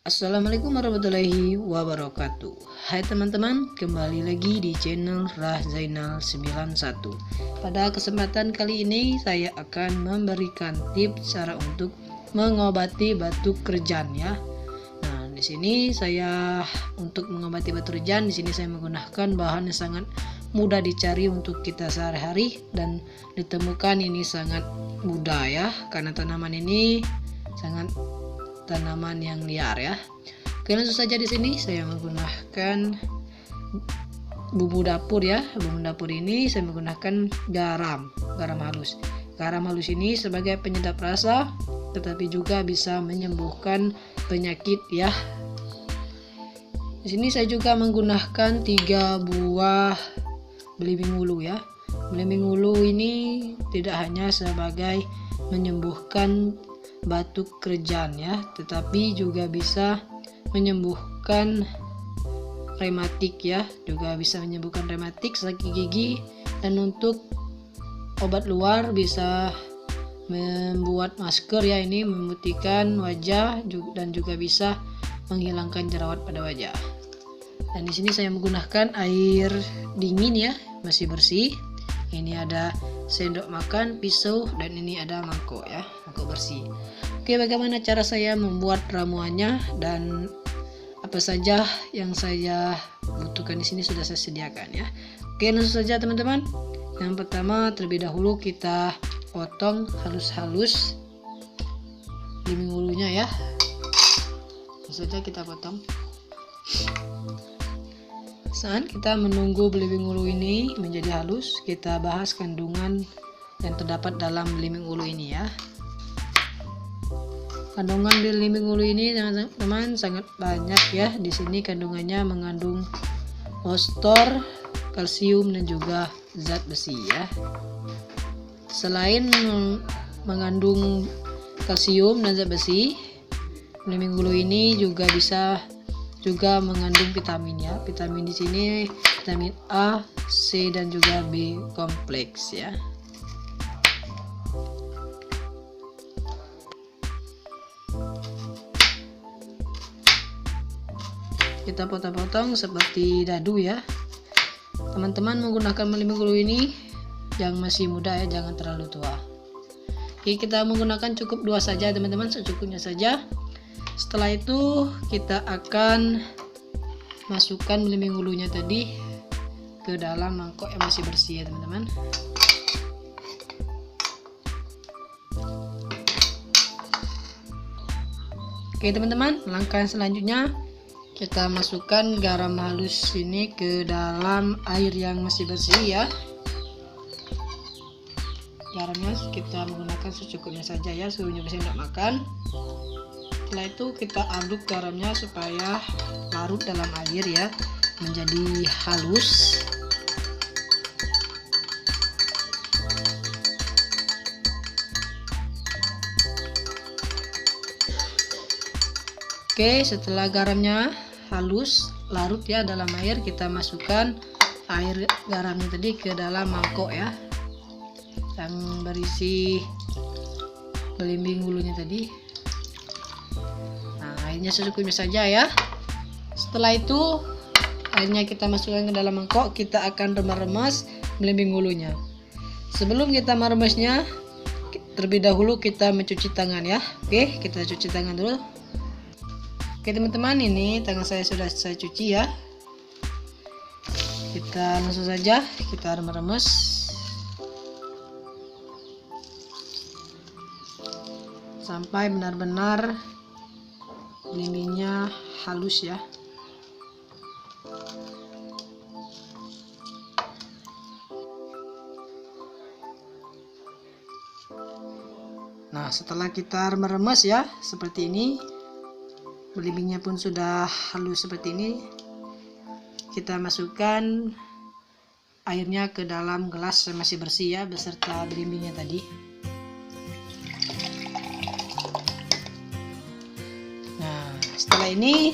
Assalamualaikum warahmatullahi wabarakatuh. Hai teman-teman, kembali lagi di channel Rah Zainal 91. Pada kesempatan kali ini saya akan memberikan tips cara untuk mengobati batuk kerjan ya. Nah, di sini saya untuk mengobati batuk kerjan, di sini saya menggunakan bahan yang sangat mudah dicari untuk kita sehari-hari dan ditemukan ini sangat mudah ya, karena tanaman ini sangat tanaman yang liar ya. Oke, langsung saja di sini saya menggunakan bumbu dapur ya. Bumbu dapur ini saya menggunakan garam halus. Garam halus ini sebagai penyedap rasa, tetapi juga bisa menyembuhkan penyakit ya. Di sini saya juga menggunakan 3 buah belimbing ulu ya. Belimbing ulu ini tidak hanya sebagai menyembuhkan batuk kerjan ya, tetapi juga bisa menyembuhkan rematik ya, juga bisa menyembuhkan rematik, sakit gigi, dan untuk obat luar bisa membuat masker ya, ini memutihkan wajah dan juga bisa menghilangkan jerawat pada wajah. Dan di sini saya menggunakan air dingin ya, masih bersih. Ini ada sendok makan, pisau, dan ini ada mangkok ya, mangkok bersih. Oke, bagaimana cara saya membuat ramuannya dan apa saja yang saya butuhkan di sini sudah saya sediakan ya. Oke, langsung saja teman-teman. Yang pertama, terlebih dahulu kita potong halus-halus belimbing ulunya ya. Langsung saja kita potong. Saat kita menunggu belimbing ulu ini menjadi halus, kita bahas kandungan yang terdapat dalam belimbing ulu ini ya. Kandungan belimbing ulu ini teman-teman sangat banyak ya. Di sini kandungannya mengandung fosfor, kalsium, dan juga zat besi ya. Selain mengandung kalsium dan zat besi, belimbing ulu ini juga mengandung vitamin ya. Vitamin di sini vitamin A, C, dan juga B kompleks ya. Kita potong-potong seperti dadu ya. Teman-teman menggunakan belimbing ulu ini yang masih muda ya, jangan terlalu tua. Oke, kita menggunakan cukup 2 saja teman-teman, secukupnya saja. Setelah itu kita akan masukkan belimbing ulunya tadi ke dalam mangkok yang masih bersih ya teman-teman. Oke teman-teman, langkah selanjutnya kita masukkan garam halus ini ke dalam air yang masih bersih ya. Garamnya kita menggunakan secukupnya saja ya, seluruhnya sendok makan. Setelah itu kita aduk garamnya supaya larut dalam air ya, menjadi halus. Oke, setelah garamnya halus larut ya dalam air, kita masukkan air garamnya tadi ke dalam mangkok ya, yang berisi belimbing ulunya tadi. Nah, airnya secukupnya saja ya. Setelah itu airnya kita masukkan ke dalam mangkok, kita akan remas-remas belimbing ulunya. Sebelum kita meremasnya, terlebih dahulu kita mencuci tangan ya. Oke, kita cuci tangan dulu. Oke teman-teman, ini tangan saya sudah saya cuci ya. Kita langsung saja kita remas sampai benar-benar belimbingnya halus ya. Nah, setelah kita meremas ya seperti ini, belimbingnya pun sudah halus seperti ini, kita masukkan airnya ke dalam gelas yang masih bersih ya, beserta belimbingnya tadi. Nah, setelah ini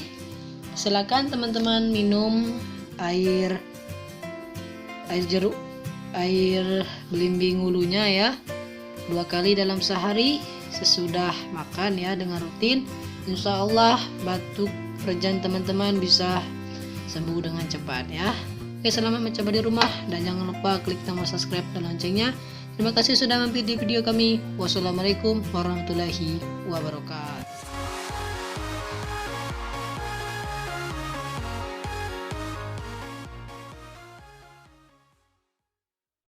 silakan teman-teman minum air belimbing ulunya ya, 2 kali dalam sehari sesudah makan ya, dengan rutin Insya Allah batuk perjan teman-teman bisa sembuh dengan cepat ya. Oke, selamat mencoba di rumah dan jangan lupa klik tombol subscribe dan loncengnya. Terima kasih sudah mampir di video kami. Wassalamualaikum warahmatullahi wabarakatuh.